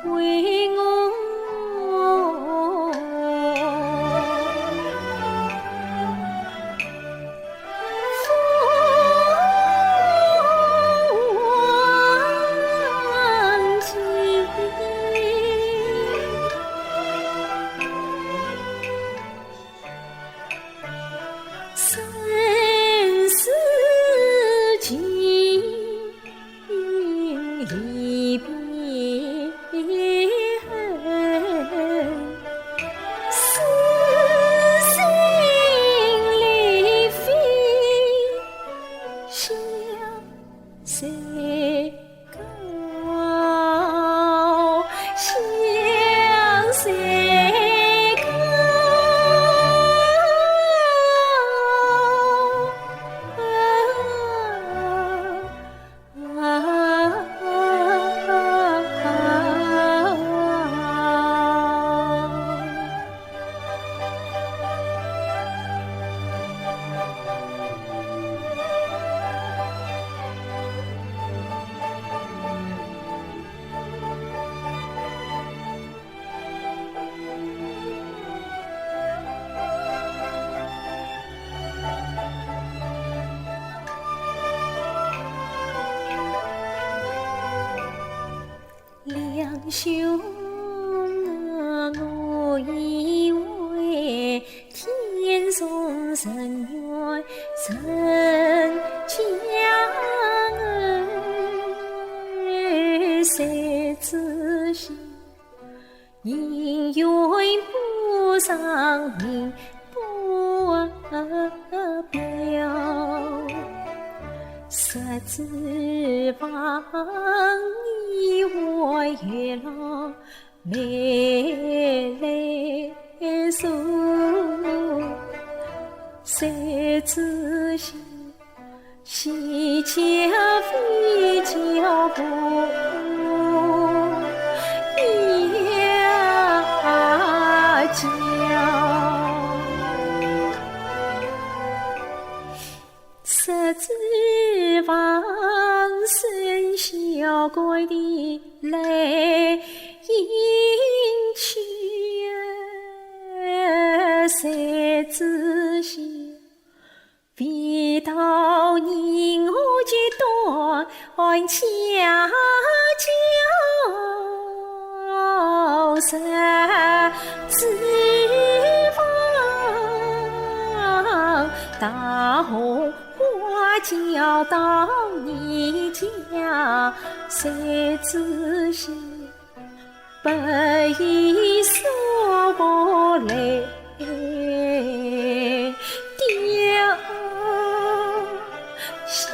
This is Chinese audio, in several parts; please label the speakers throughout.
Speaker 1: 为我放尽生死情，离别恨，撕心裂肺，向谁告？向谁告？两兄啊，我以为天送人缘人将儿，谁知心姻缘不上名不表，十指房你我月老眉泪诉，谁知心喜交非交不呀交。十指房生小鬼的泪盈去，谁知心未到年我就断家交，十指房大红花交到你家，谁知心本已说不来丢两兄，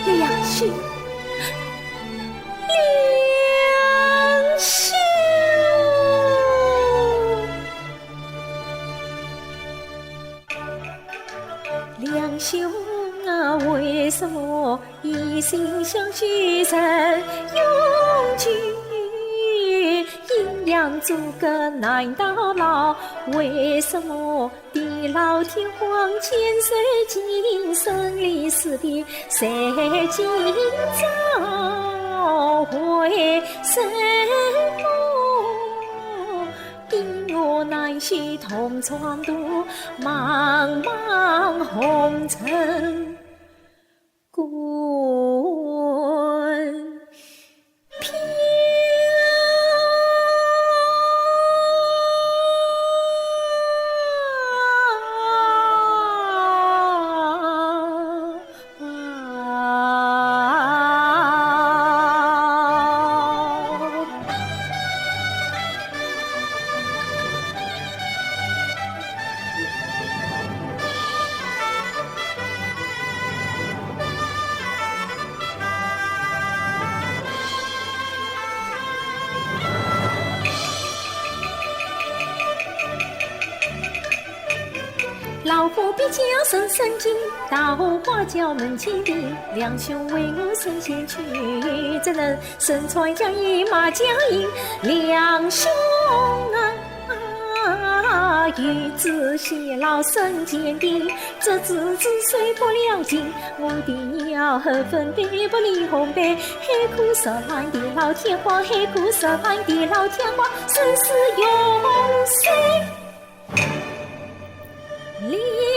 Speaker 1: 两兄，两兄啊，为什么一心相许人永居？阴阳阻隔难到老，为什么地老天荒千世今生离死别谁今朝？为什么因我难续同闯渡茫茫红尘滚飘？何必将身深进到花轿门前的两兄为我身先去，怎能身穿将衣马甲衣？两兄啊，与子偕老身坚定，这子子虽脱了尽，我的要何分别不离红白？海枯石烂的老天荒，海枯石烂的老天荒，世事永谁离？